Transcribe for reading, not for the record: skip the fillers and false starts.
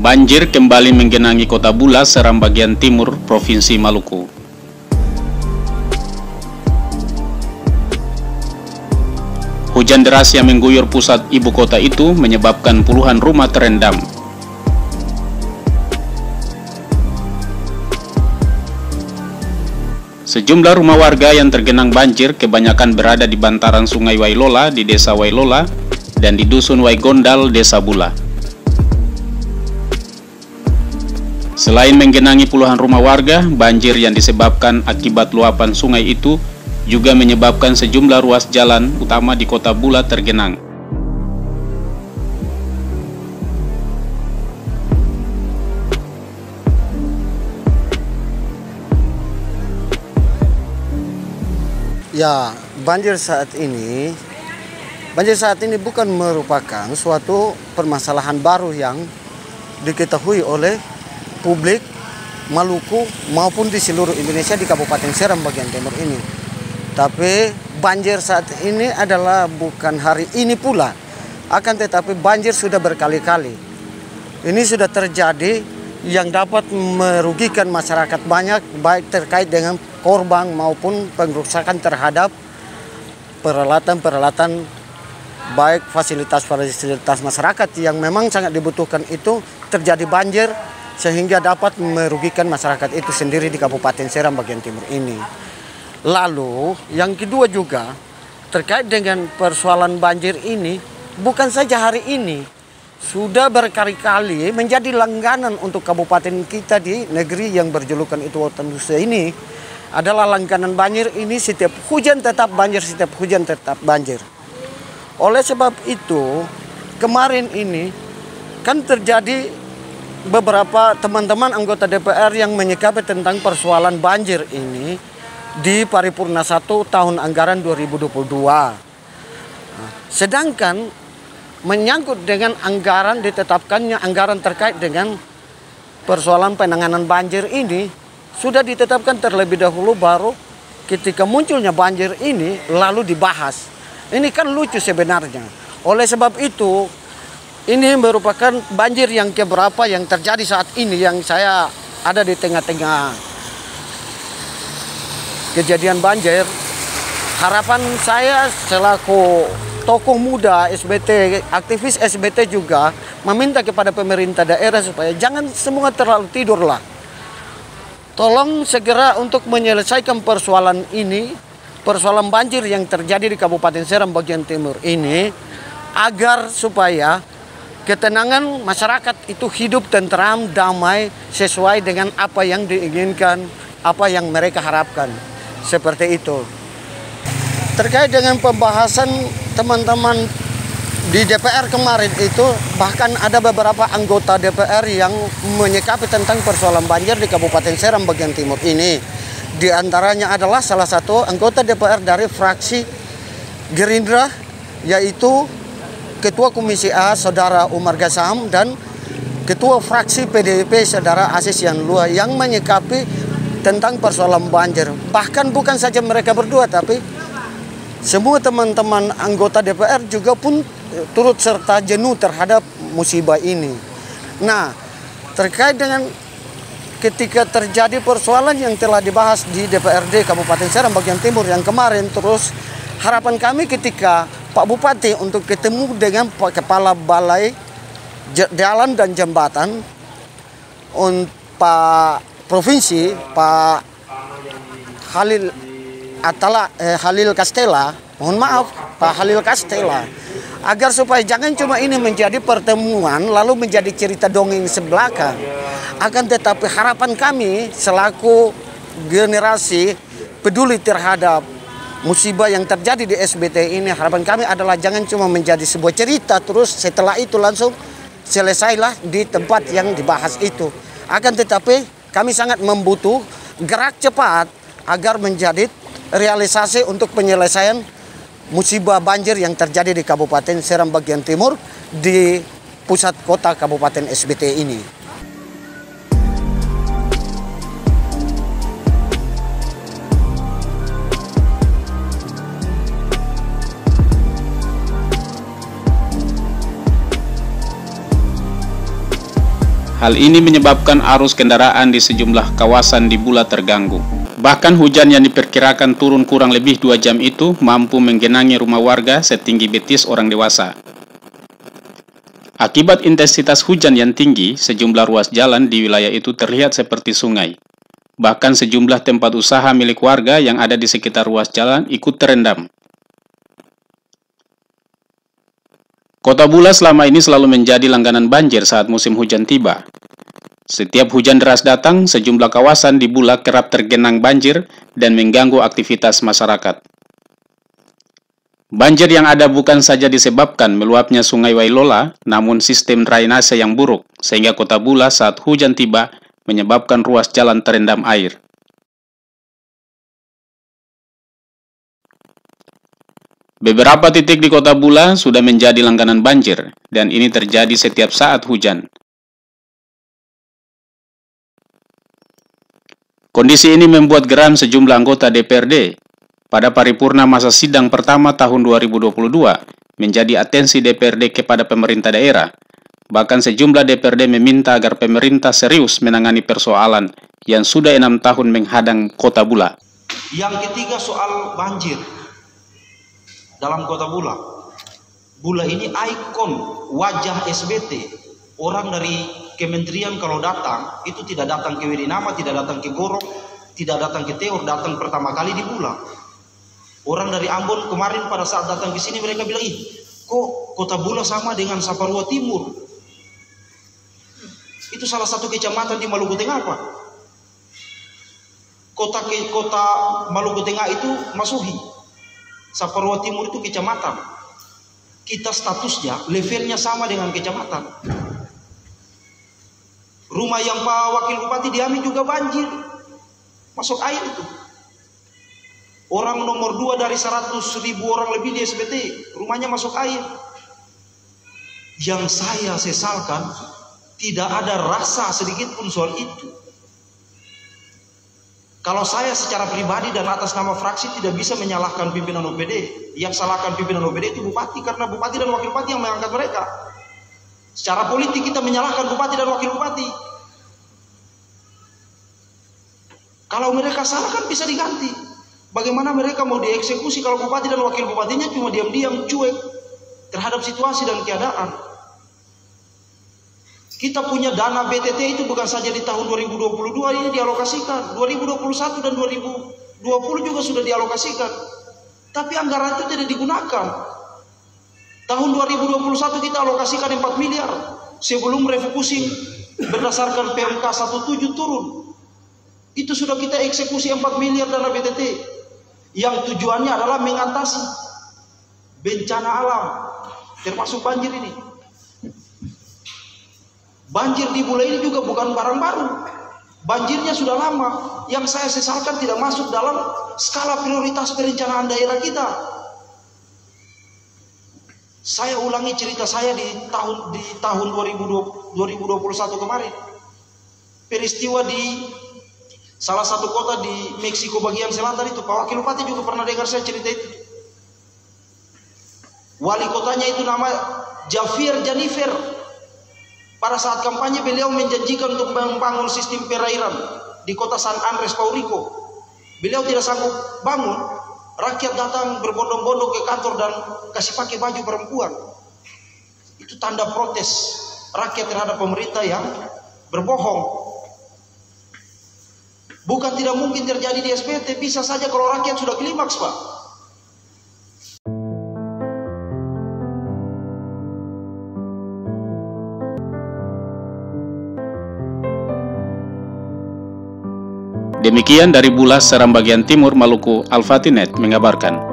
Banjir kembali menggenangi kota Bula, Seram bagian timur, Provinsi Maluku. Hujan deras yang mengguyur pusat ibu kota itu menyebabkan puluhan rumah terendam. Sejumlah rumah warga yang tergenang banjir kebanyakan berada di bantaran Sungai Wailola di Desa Wailola dan di Dusun Waigondal, Desa Bula. Selain menggenangi puluhan rumah warga, banjir yang disebabkan akibat luapan sungai itu juga menyebabkan sejumlah ruas jalan utama di kota Bula tergenang. Ya, banjir saat ini bukan merupakan suatu permasalahan baru yang diketahui oleh publik Maluku maupun di seluruh Indonesia di Kabupaten Seram bagian timur ini. Tapi banjir saat ini adalah bukan hari ini pula, akan tetapi banjir sudah berkali-kali. Ini sudah terjadi yang dapat merugikan masyarakat banyak, baik terkait dengan korban maupun pengrusakan terhadap peralatan-peralatan, baik fasilitas-fasilitas masyarakat yang memang sangat dibutuhkan itu terjadi banjir sehingga dapat merugikan masyarakat itu sendiri di Kabupaten Seram bagian timur ini. Lalu yang kedua juga terkait dengan persoalan banjir ini, bukan saja hari ini, sudah berkali-kali menjadi langganan untuk kabupaten kita di negeri yang berjulukan itu Nusa ini. Adalah langganan banjir ini, setiap hujan tetap banjir, setiap hujan tetap banjir. Oleh sebab itu, kemarin ini kan terjadi beberapa teman-teman anggota DPR yang menyikapi tentang persoalan banjir ini di Paripurna 1 tahun anggaran 2022. Sedangkan menyangkut dengan anggaran ditetapkannya anggaran terkait dengan persoalan penanganan banjir ini sudah ditetapkan terlebih dahulu, baru ketika munculnya banjir ini lalu dibahas. Ini kan lucu sebenarnya. Oleh sebab itu, ini merupakan banjir yang keberapa yang terjadi saat ini, yang saya ada di tengah-tengah kejadian banjir. Harapan saya selaku tokoh muda SBT, aktivis SBT juga meminta kepada pemerintah daerah supaya jangan semua terlalu tidurlah. Tolong segera untuk menyelesaikan persoalan ini, persoalan banjir yang terjadi di Kabupaten Seram bagian timur ini, agar supaya ketenangan masyarakat itu hidup tentram, damai, sesuai dengan apa yang diinginkan, apa yang mereka harapkan. Seperti itu. Terkait dengan pembahasan teman-teman di DPR kemarin itu, bahkan ada beberapa anggota DPR yang menyikapi tentang persoalan banjir di Kabupaten Seram bagian timur ini. Di antaranya adalah salah satu anggota DPR dari fraksi Gerindra, yaitu Ketua Komisi A Saudara Umar Gassam dan Ketua Fraksi PDIP Saudara Aziz Yanlua yang menyikapi tentang persoalan banjir. Bahkan bukan saja mereka berdua, tapi semua teman-teman anggota DPR juga pun turut serta jenuh terhadap musibah ini. Nah, terkait dengan ketika terjadi persoalan yang telah dibahas di DPRD Kabupaten Seram bagian timur yang kemarin, terus harapan kami ketika Pak Bupati untuk ketemu dengan Kepala Balai Jalan dan Jembatan Pak Provinsi, Pak Halil Castella, mohon maaf Pak Halil Castella, agar supaya jangan cuma ini menjadi pertemuan lalu menjadi cerita dongeng sebelakang. Akan tetapi harapan kami selaku generasi peduli terhadap musibah yang terjadi di SBT ini, harapan kami adalah jangan cuma menjadi sebuah cerita terus setelah itu langsung selesailah di tempat yang dibahas itu. Akan tetapi kami sangat membutuh gerak cepat agar menjadi realisasi untuk penyelesaian musibah banjir yang terjadi di Kabupaten Seram bagian timur di pusat kota Kabupaten SBT ini. Hal ini menyebabkan arus kendaraan di sejumlah kawasan di Bula terganggu. Bahkan hujan yang diperkirakan turun kurang lebih 2 jam itu mampu menggenangi rumah warga setinggi betis orang dewasa. Akibat intensitas hujan yang tinggi, sejumlah ruas jalan di wilayah itu terlihat seperti sungai. Bahkan sejumlah tempat usaha milik warga yang ada di sekitar ruas jalan ikut terendam. Kota Bula selama ini selalu menjadi langganan banjir saat musim hujan tiba. Setiap hujan deras datang, sejumlah kawasan di Bula kerap tergenang banjir dan mengganggu aktivitas masyarakat. Banjir yang ada bukan saja disebabkan meluapnya Sungai Wailola, namun sistem drainase yang buruk, sehingga Kota Bula saat hujan tiba menyebabkan ruas jalan terendam air. Beberapa titik di Kota Bula sudah menjadi langganan banjir, dan ini terjadi setiap saat hujan. Kondisi ini membuat geram sejumlah anggota DPRD. Pada paripurna masa sidang pertama tahun 2022, menjadi atensi DPRD kepada pemerintah daerah. Bahkan sejumlah DPRD meminta agar pemerintah serius menangani persoalan yang sudah 6 tahun menghadang Kota Bula. Yang ketiga soal banjir. Dalam Kota Bula. Bula ini ikon wajah SBT. Orang dari kementerian kalau datang, itu tidak datang ke Wirinama, tidak datang ke Gorok, tidak datang ke Teor, datang pertama kali di Bula. Orang dari Ambon kemarin pada saat datang ke sini mereka bilang, kok Kota Bula sama dengan Saparua Timur? Itu salah satu kecamatan di Maluku Tengah, Pak. Kota Maluku Tengah itu Masuhi. Saparua Timur itu kecamatan. Kita statusnya, levelnya sama dengan kecamatan. Rumah yang Pak Wakil Bupati diambil juga banjir. Masuk air itu. Orang nomor 2 dari 100.000 orang lebih di SBT, rumahnya masuk air. Yang saya sesalkan, tidak ada rasa sedikit pun soal itu. Kalau saya secara pribadi dan atas nama fraksi tidak bisa menyalahkan pimpinan OPD. Yang salahkan pimpinan OPD itu bupati, karena bupati dan wakil bupati yang mengangkat mereka. Secara politik kita menyalahkan bupati dan wakil bupati. Kalau mereka salah kan bisa diganti. Bagaimana mereka mau dieksekusi kalau bupati dan wakil bupatinya cuma diam-diam cuek terhadap situasi dan keadaan. Kita punya dana BTT itu bukan saja di tahun 2022 ini dialokasikan, 2021 dan 2020 juga sudah dialokasikan. Tapi anggaran itu tidak digunakan. Tahun 2021 kita alokasikan 4 miliar sebelum refocusing berdasarkan PMK 17 turun. Itu sudah kita eksekusi 4 miliar dana BTT yang tujuannya adalah mengatasi bencana alam termasuk banjir ini. Banjir di Bula ini juga bukan barang baru. Banjirnya sudah lama. Yang saya sesalkan tidak masuk dalam skala prioritas perencanaan daerah kita. Saya ulangi cerita saya di tahun 2021 kemarin. Peristiwa di salah satu kota di Meksiko bagian selatan itu, Pak Wakil Bupati juga pernah dengar saya cerita itu. Wali kotanya itu nama Javier Janifer. Pada saat kampanye beliau menjanjikan untuk membangun sistem perairan di kota San Andres, Puerto Rico. Beliau tidak sanggup bangun, rakyat datang berbondong-bondong ke kantor dan kasih pakai baju perempuan. Itu tanda protes rakyat terhadap pemerintah yang berbohong. Bukan tidak mungkin terjadi di SBT, bisa saja kalau rakyat sudah klimaks, Pak. Demikian dari Bula, Seram bagian timur Maluku, Al-Fatinet mengabarkan.